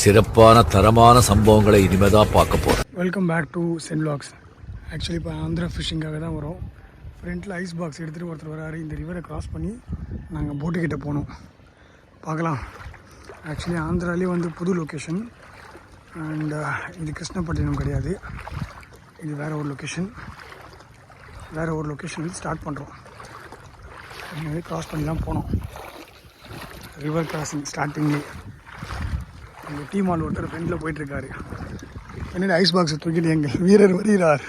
சிறப்பான தரமான சம்பவங்களை இனிமேதான் பார்க்க போறோம். Welcome back to Chen vlogs. Actually இப்போ ஆந்திரா ஃபிஷிங்காக தான் வரோம். ஃப்ரண்ட்டில் ஐஸ் பாக்ஸ் எடுத்துகிட்டு ஒருத்தர் வராரு. இந்த ரிவரை கிராஸ் பண்ணி நாங்கள் போட்டுக்கிட்ட போனோம். பார்க்கலாம். ஆக்சுவலி ஆந்திராலே வந்து புது லொக்கேஷன். அண்ட் இது கிருஷ்ணப்பட்டினம் கிடையாது, இது வேறு ஒரு லொக்கேஷன். வேறு ஒரு லொக்கேஷன் ஸ்டார்ட் பண்ணுறோம். இங்கே கிராஸ் பண்ணி தான் போனோம். ரிவர் கிராசிங் ஸ்டார்டிங்லேயே அந்த டீ மால் ஒருத்தர் ஃப்ரெண்டில் போயிட்டுருக்காரு. என்னென்ன ஐஸ் பாக்ஸை தூக்கிட்டு எங்கள் வீரர் வருகிறார்.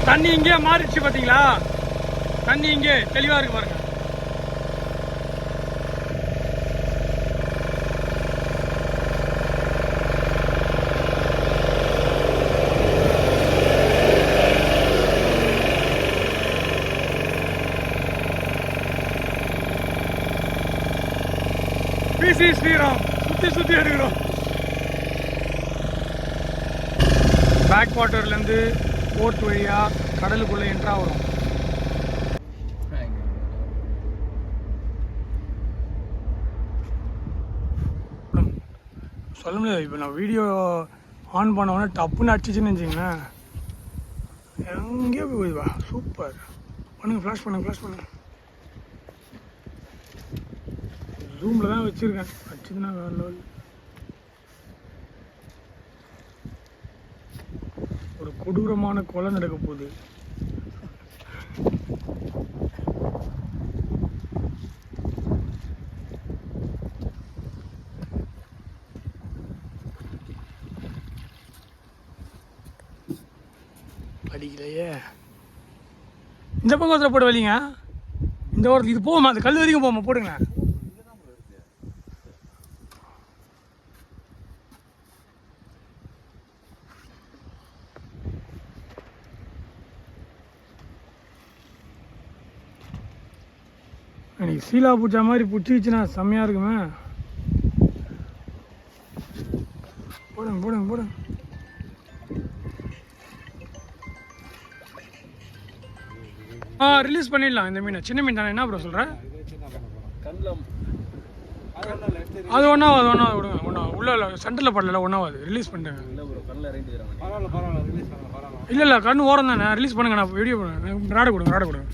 தண்ணி இங்கே மாறிடுச்சு பார்த்தீங்களா? தண்ணி இங்கே தெளிவாக இருக்கு பாருங்க. பிசி ஸ்ரீராம் சுற்றி எடுக்கிறோம். பேக் வாட்டர்லேருந்து போர்ட் வழியாக கடலுக்குள்ளே என்ட்ரா வரும். சொல்ல முடியாது. இப்போ நான் வீடியோ ஆன் பண்ணோன்னே டப்புன்னு அடிச்சிச்சுன்னு வச்சிங்களேன், எங்கேயோ போய்வா. சூப்பர். பண்ணுங்க, ஃப்ளாஷ் பண்ணுங்க. ரூமில் தான் வச்சுருக்கேன். அடிச்சதுன்னா வேறு லெவல். ஒரு கொடூரமான கொலை நடக்க போகுது. படிக்கலையே. இந்த பக்கத்தில் போட வலிங்க. இந்த ஓரத்தில் இது போகுமா? அந்த கல் வரைக்கும் போகுமா? போடுங்க. எனக்கு சீலா பூச்சா மாதிரி பிடிச்சிச்சுன்னா செம்மையாக இருக்குமே. போடுங்க. ரிலீஸ் பண்ணிடலாம் இந்த மீனை. சின்ன மீன் தானே, என்ன ப்ரோ சொல்கிறேன்? அது ஒன்றாவது விடுங்க. உள்ள சென்டரில் படல, ஒன்றாவது ரிலீஸ் பண்ணிட்டேங்க. இல்லை கண்ணு ஓரம் தானே. ரிலீஸ் பண்ணுங்க. நான் வீடியோ பண்ணுங்க. ராடை கொடுங்க.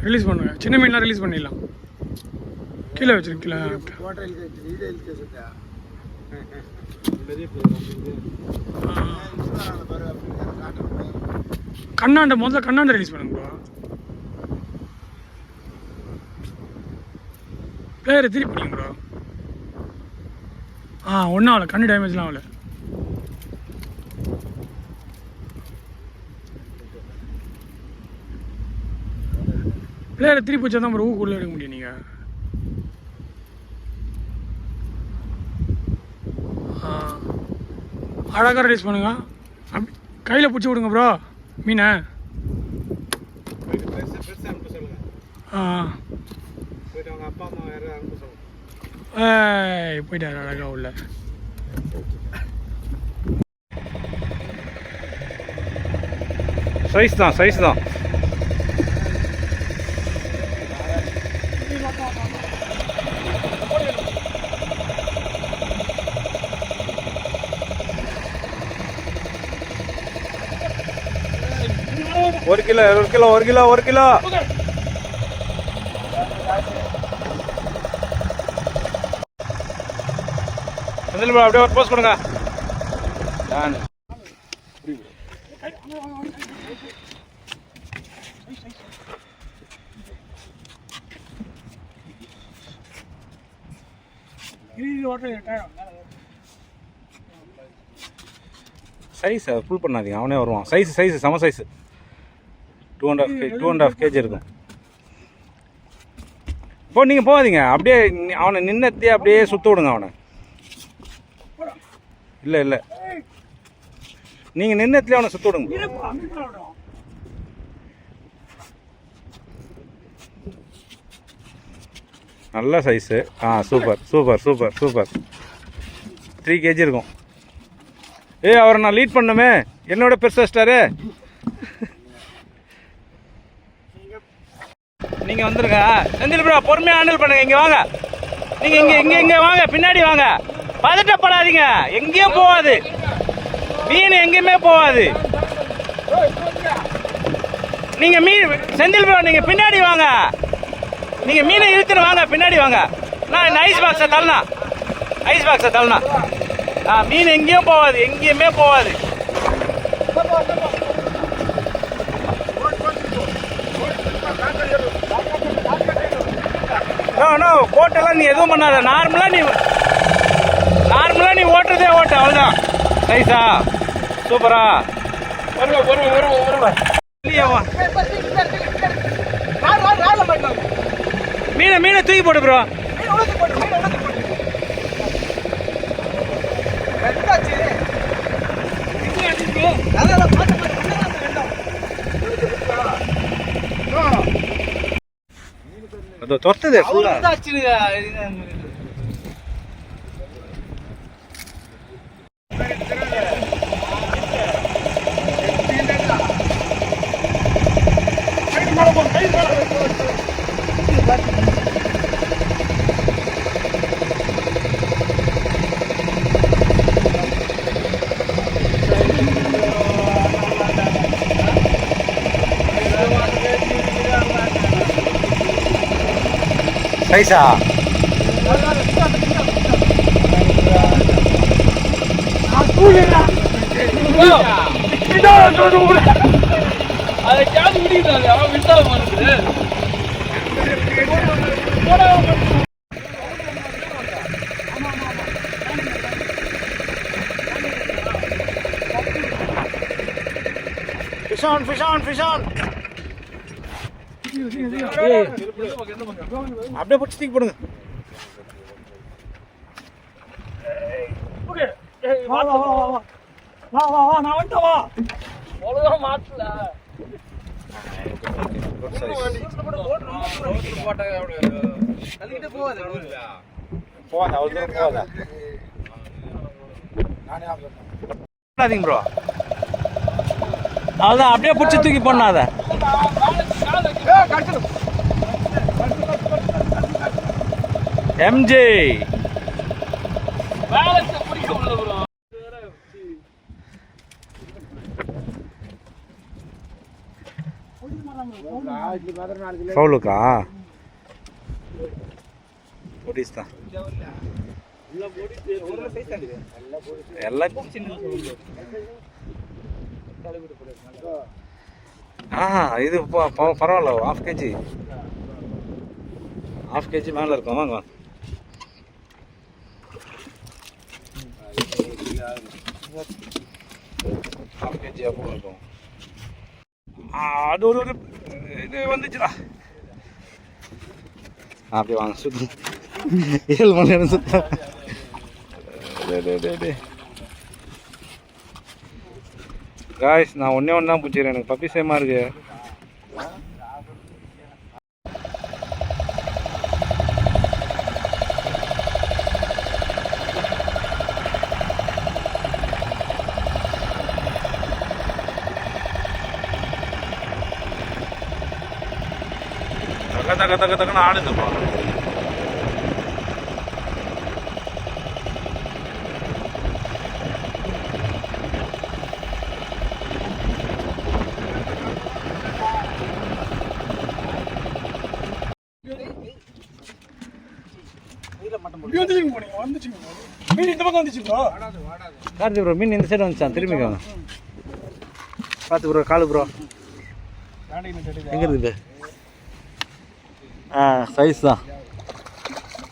ரிலீஸ் பண்ணுங்க. சின்ன மீன்லாம் ரிலீஸ் பண்ணிடலாம். கீழே வச்சிருக்கீங்களா? முதல்ல கண்ணாண்ட ரிலீஸ் பண்ணுங்க ப்ரோ. பிளேயரை திருப்பி பிடிங்க ப்ரோ. ஒன்றும் ஆகலை. கண்ணு டேமேஜ்லாம் ஆகலை. பிளேயரை திருப்பி வச்சா தான் ப்ரோ ஊக்குள்ளே எடுக்க முடியும். நீங்கள் அழகாக ரிலீஸ் பண்ணுங்க. அப்படி கையில் பிடிச்சி விடுங்க ப்ரோ மீனை. போயிட்டாரு அழகா உள்ள. சைஸ் தான். ஒரு கிலோ. அப்படியே ஒரு போஸ்ட் கொடுங்க. இது வாட்டர் சைஸ் ஃபுல் பண்ணாதீங்க, அவனே வருவான். சைஸ் செம சைஸு. 2.5 kg இருக்கும். இப்போ நீங்கள் போகாதீங்க, அப்படியே அவனை நின்னத்தே அப்படியே சுற்ற விடுங்க அவனை. இல்லை நீங்கள் நின்னத்துலேயே அவனை சுற்ற விடுங்க. நல்ல சைஸு. சூப்பர் 3 kg இருக்கும். அவரை நான் லீட் பண்ணுமே, என்னோட பெருசாக ஸ்டாரு. நீங்கள் வந்துருங்க. செந்தில் ப்ரோ பொறுமையாக ஹேண்டில் பண்ணுங்க. இங்கே வாங்க, நீங்கள் இங்கே வாங்க, பின்னாடி வாங்க. பதட்டப்படாதீங்க, எங்கேயும் போகாது மீன், எங்கேயுமே போகாது. நீங்கள் செந்தில் ப்ரோ நீங்கள் பின்னாடி வாங்க, நீங்கள் மீனை இழுத்துன்னு வாங்க, பின்னாடி வாங்க. நான் இந்த ஐஸ் பாக்ஸை தள்ளனா மீன் எங்கேயும் போகாது, எங்கேயுமே போகாது. நோ போட்டெல்லாம் நீ எதுவும் பண்ணாத. நார்மலாக நீ ஓட்டுறதே ஓட்டு, அவ்வளோதான். சைஸா சூப்பரா. மீனை தூக்கி போட்டு ப்ரோ. அது தொட்டதே ஃபுல்லா. சைஸா fish on. அப்படியே பிடிச்சி தூக்கி போடுங்க. நான் வந்துட்டேன், வா. ப்ரோ அவ்வளோதான், அப்படியே பிடிச்சி தூக்கி போடணும். அதை எம்ஜே ஃபவுலுக்கா தான் எல்லாம் இது பரவாயில்ல. half kg மேலே இருக்கும். வாங்க half kg அப்போ இருக்கும். அது ஒரு இது வந்துச்சுடா. அப்படியே வாங்க, சுத்த 7 மணி நேரம் சுத்த. காய்ஸ் நான் ஒன்றே தான் பிடிச்சிக்கிறேன், எனக்கு பப்பி சேமாக இருக்கு. தக்கன்னு ஆடுதுப்பா. கார்த்தி ப்ரோ மீன் இந்த சைடு வந்துச்சான், திரும்பிக்கோங்க. பார்த்து ப்ரோ, காலு ப்ரோ எங்கே இருக்குது? சைஸ் தான்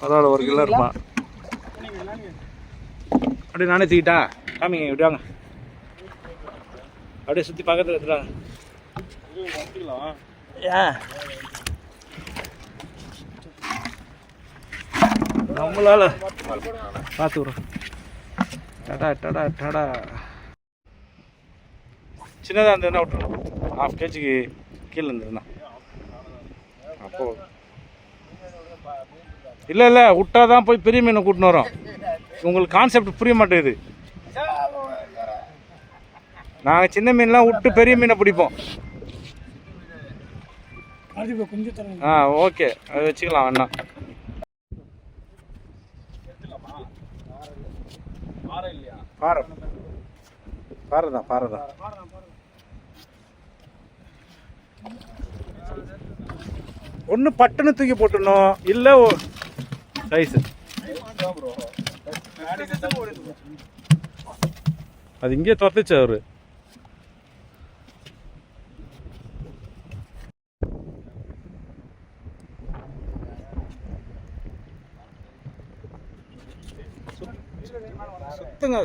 பரவாயில்ல, 1 கிலோ இருப்பான். அப்படியே நானே தூக்கிட்டா காமிங்க, இப்படி வாங்க. அப்படியே சுற்றி பக்கத்தில் எடுத்துறாங்க. ஏன் நம்மளால பார்த்து விட்றோம். டடா டடா டடா. சின்னதாக இருந்ததுன்னா விட்டுருணும். 1/2 kg கீழே இருந்ததுண்ணா. அப்போ இல்லை விட்டா தான் போய் பெரிய மீனை கூட்டின்னு வரோம். உங்களுக்கு கான்செப்ட் புரிய மாட்டேங்குது. நாங்கள் சின்ன மீன்லாம் விட்டு பெரிய மீனை பிடிப்போம். ஆ ஓகே, அது வச்சுக்கலாம் வேணா. பாறை தான். ஒன்று பட்டுன்னு தூக்கி போட்டுடணும், இல்லை சைஸு அது இங்கே துரத்துச்சு அவரு.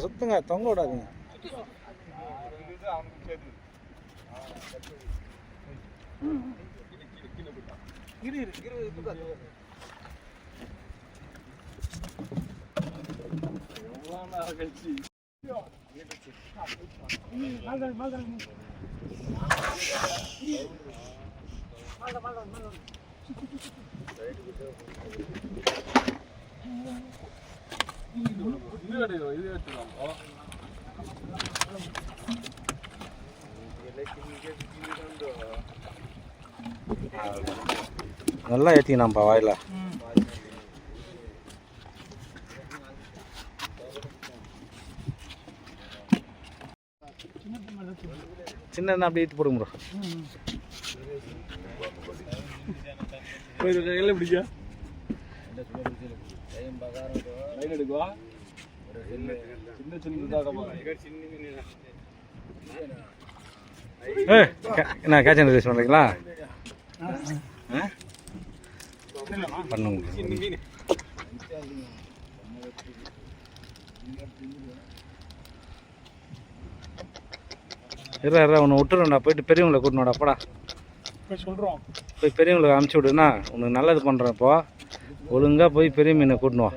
சுத்துங்க தொங்க விடாதீங்க. நல்லா ஏற்றிக்கணும்ப்பா வாயில. சின்ன அப்படியே ஏற்றி போடுங்க ப்ரோ. கையில் பிடிச்சா என்ன கேட்ச் ரிலீஸ் பண்ணுறீங்களா? பண்ணுங்க. உன்னை விட்டுருண்டா, போயிட்டு பெரியவங்களை கூட்டினோட அப்படா சொல்கிறோம். போய் பெரியவங்களுக்கு அனுப்பிச்சி விடுனா உனக்கு நல்லது பண்ணுறப்போ ஒழுங்காக போய் பெரிய மீனை கூட்டினுவா.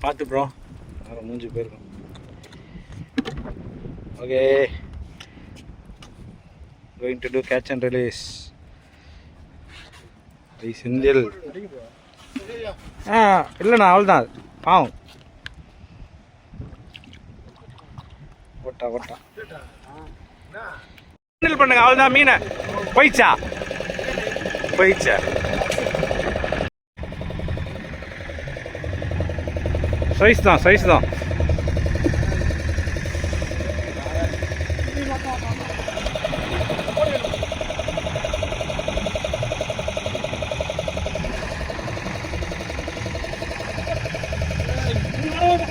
பார்த்து ப்ரோ, மூஞ்சி போயிருக்கோம். Okay, going to do catch and release. Senthil இல்லைண்ணா அவ்வளோதான் பாவம். ஓட்டா செந்தில் பண்ணுங்க, அவ்வளோதான். மீனை போயிச்சா சைஸ் தான்.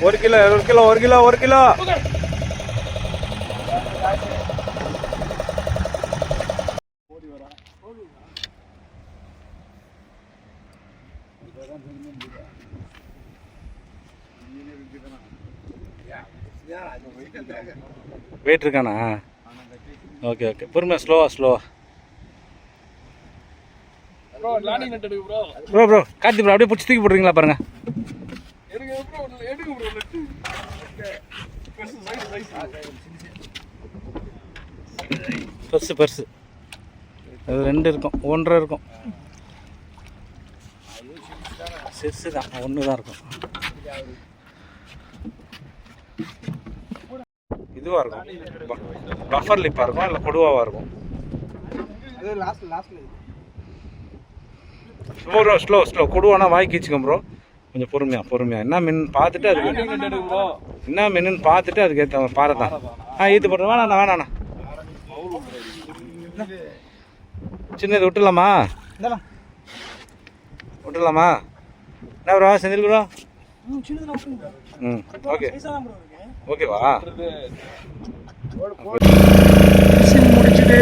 ஒரு கிலோ வெயிட் இருக்கானா? ஓகே பொறுமையா ஸ்லோவா ப்ரோ கார்த்தி ப்ரோ அப்படியே பிடிச்சி தூக்கி போடுறீங்களா பாருங்க. பெருசு அது 2 இருக்கும், 1.5 இருக்கும். சிறுசு தான், 1 தான் இருக்கும். இதுவாக இருக்கும், பஃபர் லிப்பாக இருக்கும், இல்லை கொடுவாவாக இருக்கும். ஸ்லோ கொடுவானா வாய்க்கு வச்சுக்கோம் ப்ரோ. கொஞ்சம் பொறுமையா என்ன மீன் பார்த்துட்டு அதுக்கு ஏற்ற பாறை தான். ஈத்து போட்டு வேணாண்ணா சின்னது விட்டுலாமா? என்ன ப்ரோ செந்தில் ப்ரோ? ம் ஓகே ஓகேவா ஃபிஷிங் முடிச்சுட்டு